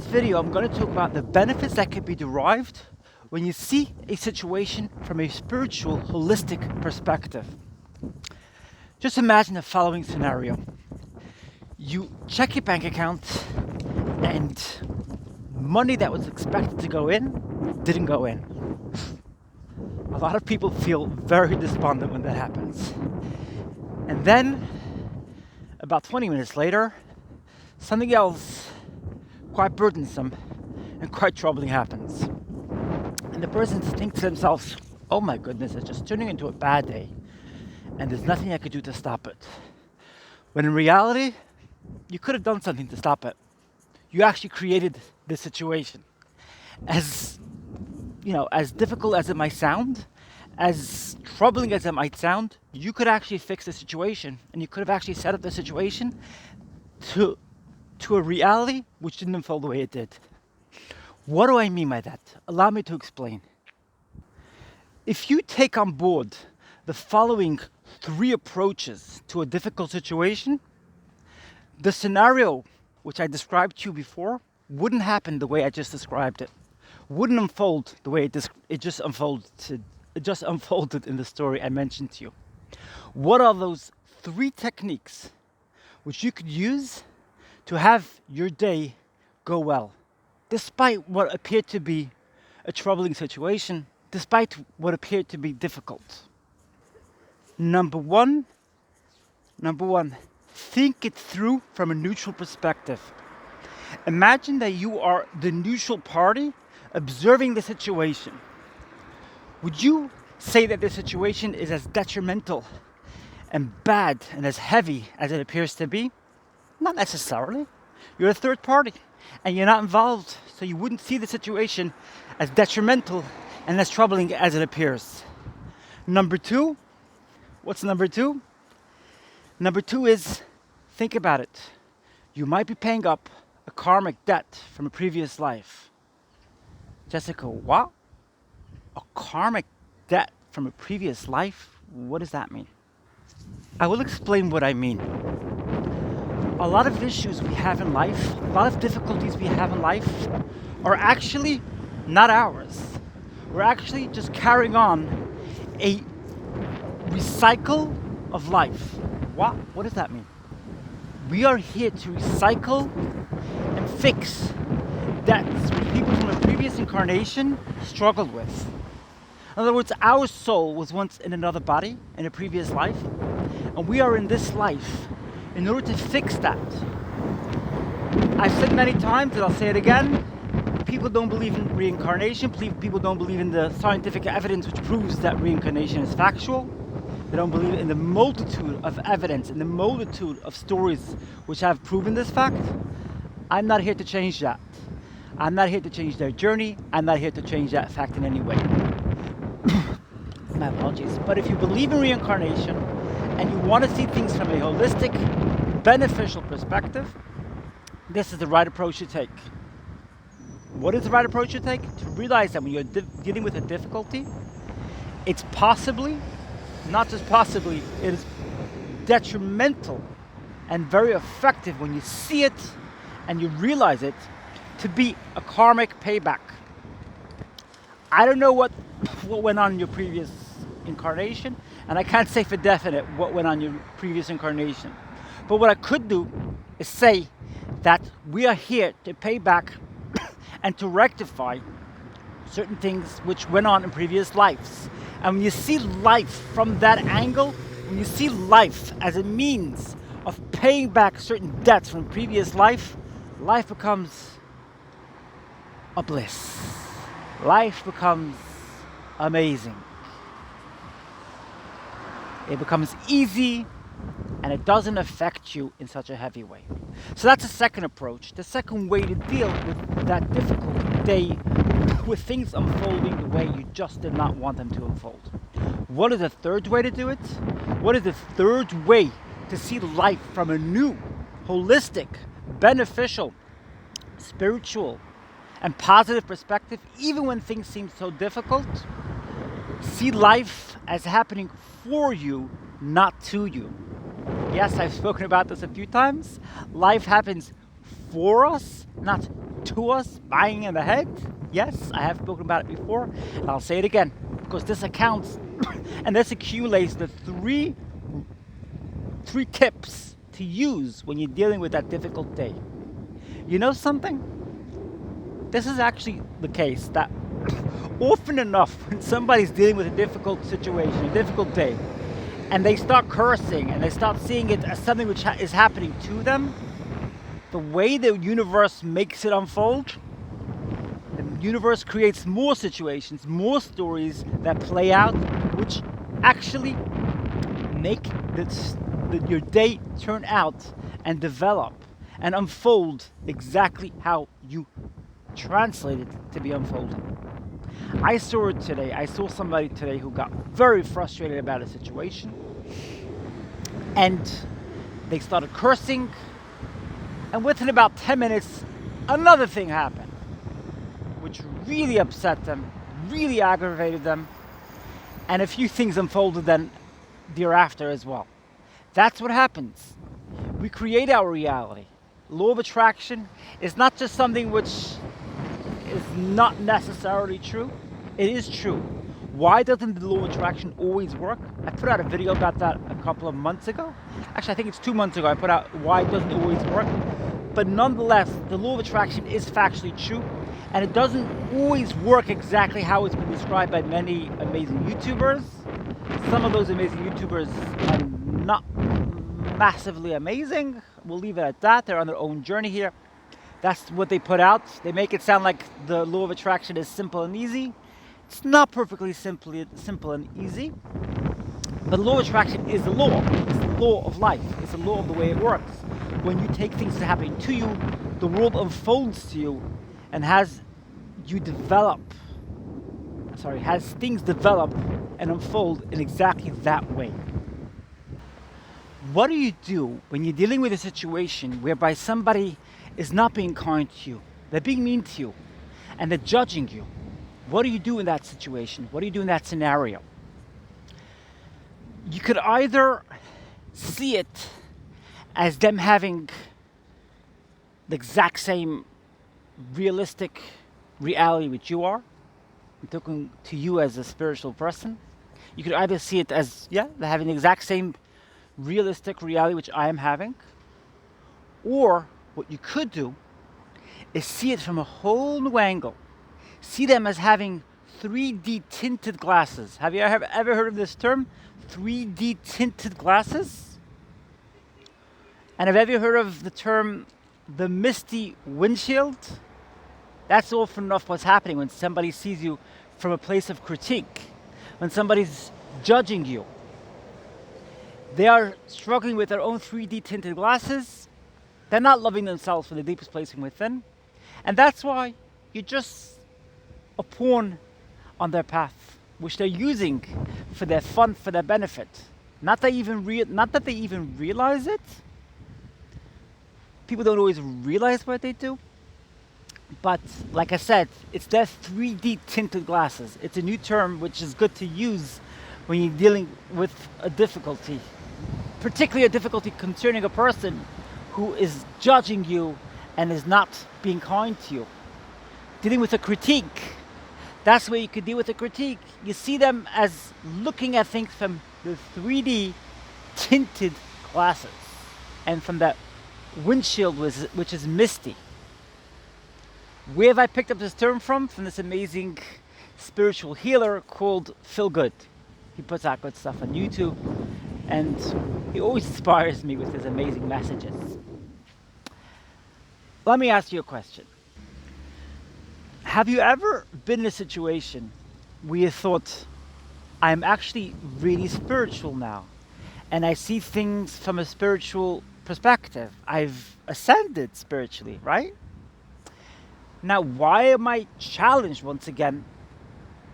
video, I'm going to talk about the benefits that can be derived when you see a situation from a spiritual, holistic perspective. Just imagine the following scenario. You check your bank account and money that was expected to go in didn't go in. A lot of people feel very despondent when that happens. And then, about 20 minutes later, something else quite burdensome and quite troubling happens. And the person thinks to themselves, oh my goodness, it's just turning into a bad day and there's nothing I could do to stop it. When in reality, you could have done something to stop it. You actually created this situation. As difficult as it might sound, as troubling as it might sound, you could actually fix the situation, and you could have actually set up the situation to a reality which didn't unfold the way it did. What do I mean by that? Allow me to explain. If you take on board the following 3 approaches to a difficult situation, the scenario which I described to you before wouldn't happen the way I just described it. Wouldn't unfold the way it just unfolded in the story I mentioned to you. What are those 3 techniques which you could use to have your day go well, despite what appeared to be a troubling situation, despite what appeared to be difficult? Number one, think it through from a neutral perspective. Imagine that you are the neutral party observing the situation. Would you say that the situation is as detrimental and bad and as heavy as it appears to be? Not necessarily. You're a third party and you're not involved, so you wouldn't see the situation as detrimental and as troubling as it appears. Number 2, what's number 2? Number 2 is, think about it. You might be paying up a karmic debt from a previous life. Jessica, what? A karmic debt from a previous life? What does that mean? I will explain what I mean. A lot of issues we have in life, a lot of difficulties we have in life are actually not ours. We're actually just carrying on a recycle of life. What? What does that mean? We are here to recycle and fix debts which people from a previous incarnation struggled with. In other words, our soul was once in another body in a previous life, and we are in this life in order to fix that. I've said many times, and I'll say it again, people don't believe in reincarnation, people don't believe in the scientific evidence which proves that reincarnation is factual. They don't believe in the multitude of evidence, in the multitude of stories which have proven this fact. I'm not here to change that. I'm not here to change their journey. I'm not here to change that fact in any way. My apologies. But if you believe in reincarnation and you want to see things from a holistic, beneficial perspective, this is the right approach to take. What is the right approach to take? To realize that when you're dealing with a difficulty, it's possibly, not just possibly, it is detrimental and very effective when you see it and you realize it to be a karmic payback. I don't know what went on in your previous incarnation, and I can't say for definite what went on in your previous incarnation. But what I could do is say that we are here to pay back and to rectify certain things which went on in previous lives. And when you see life from that angle, when you see life as a means of paying back certain debts from previous life, life becomes a bliss. Life becomes amazing. It becomes easy and it doesn't affect you in such a heavy way. So that's the second approach, the second way to deal with that difficult day with things unfolding the way you just did not want them to unfold. What is the third way to do it? What is the third way to see life from a new, holistic, beneficial, spiritual, and positive perspective, even when things seem so difficult? See life as happening for you, not to you. Yes, I've spoken about this a few times. Life happens for us, not to us, bang in the head. Yes, I have spoken about it before, and I'll say it again, because this accounts and this accumulates the three tips to use when you're dealing with that difficult day. You know something? This is actually the case that often enough when somebody's dealing with a difficult situation, a difficult day, and they start cursing and they start seeing it as something which is happening to them, the way the universe makes it unfold, the universe creates more situations, more stories that play out, which actually make your day turn out and develop and unfold exactly how you translate it to be unfolding. I saw it today. I saw somebody today who got very frustrated about a situation, and they started cursing, and within about 10 minutes, another thing happened, which really upset them, really aggravated them, and a few things unfolded then thereafter as well. That's what happens. We create our reality. Law of attraction is not just something which is not necessarily true. It is true. Why doesn't the law of attraction always work? I put out a video about that a couple of months ago. Actually, I think it's 2 months ago. I put out why it doesn't always work. But nonetheless, the law of attraction is factually true, and it doesn't always work exactly how it's been described by many amazing YouTubers. Some of those amazing YouTubers are not massively amazing. We'll leave it at that. They're on their own journey here. That's what they put out. They make it sound like the law of attraction is simple and easy. It's not perfectly simple and easy. But the law of attraction is the law. It's the law of life. It's the law of the way it works. When you take things that are happening to you, the world unfolds to you and has things develop and unfold in exactly that way. What do you do when you're dealing with a situation whereby somebody is not being kind to you, they're being mean to you, and they're judging you? What do you do in that situation? What do you do in that scenario? You could either see it as them having the exact same realistic reality which you are. I'm talking to you as a spiritual person. You could either see it as, they're having the exact same realistic reality which I am having. Or what you could do is see it from a whole new angle. See them as having 3D tinted glasses. Have you ever heard of this term? 3D tinted glasses? And have you ever heard of the term the misty windshield? That's often enough what's happening when somebody sees you from a place of critique, when somebody's judging you. They are struggling with their own 3D tinted glasses. They're not loving themselves from the deepest place from within. And that's why you're just a pawn on their path, which they're using for their fun, for their benefit. Not that they even realize it. People don't always realize what they do. But like I said, it's their 3D tinted glasses. It's a new term which is good to use when you're dealing with a difficulty, particularly a difficulty concerning a person who is judging you and is not being kind to you. Dealing with a critique, that's where you could deal with a critique. You see them as looking at things from the 3D tinted glasses and from that windshield which is misty. Where have I picked up this term from? From this amazing spiritual healer called Phil Good. He puts out good stuff on YouTube, and he always inspires me with his amazing messages. Let me ask you a question. Have you ever been in a situation where you thought, I'm actually really spiritual now, and I see things from a spiritual perspective. I've ascended spiritually, right? Now, why am I challenged once again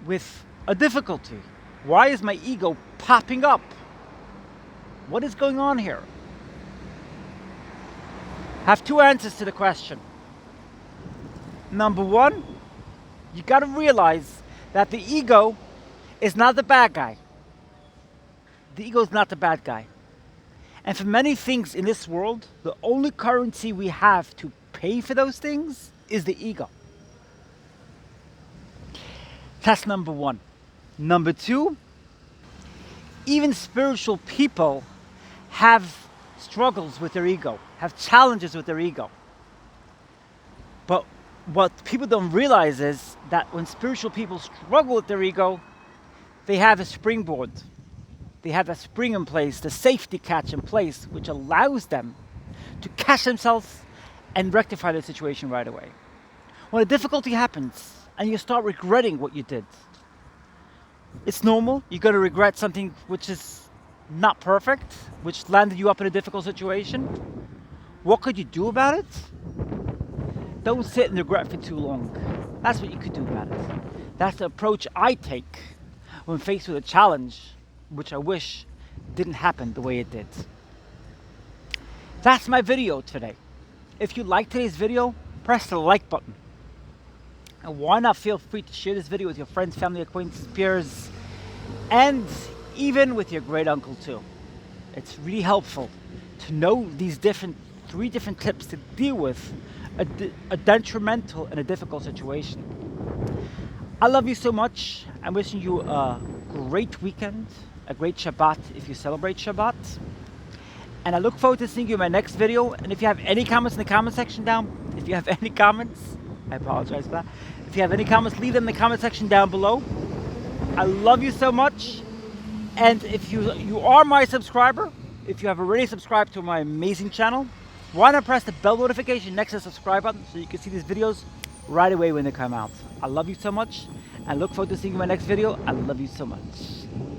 with a difficulty? Why is my ego popping up? What is going on here? I have two answers to the question. Number one, you got to realize that the ego is not the bad guy. The ego is not the bad guy. And for many things in this world, the only currency we have to pay for those things is the ego. That's number one. Number two, even spiritual people have struggles with their ego, have challenges with their ego. But what people don't realize is that when spiritual people struggle with their ego, they have a springboard. They have a spring in place, the safety catch in place, which allows them to catch themselves and rectify the situation right away. When a difficulty happens and you start regretting what you did, it's normal. You're going to regret something which is not perfect, which landed you up in a difficult situation. What could you do about it? Don't sit in regret for too long. That's what you could do about it. That's the approach I take when faced with a challenge, which I wish didn't happen the way it did. That's my video today. If you like today's video, press the like button. And why not feel free to share this video with your friends, family, acquaintances, peers, and even with your great uncle too. It's really helpful to know these three different tips to deal with a detrimental and a difficult situation. I love you so much. I'm wishing you a great weekend, a great Shabbat if you celebrate Shabbat. And I look forward to seeing you in my next video. And if you have any comments in the comment section down, if you have any comments, I apologize for that. If you have any comments, leave them in the comment section down below. I love you so much. And if you are my subscriber, if you have already subscribed to my amazing channel, why not press the bell notification next to the subscribe button so you can see these videos right away when they come out. I love you so much and look forward to seeing you in my next video. I love you so much.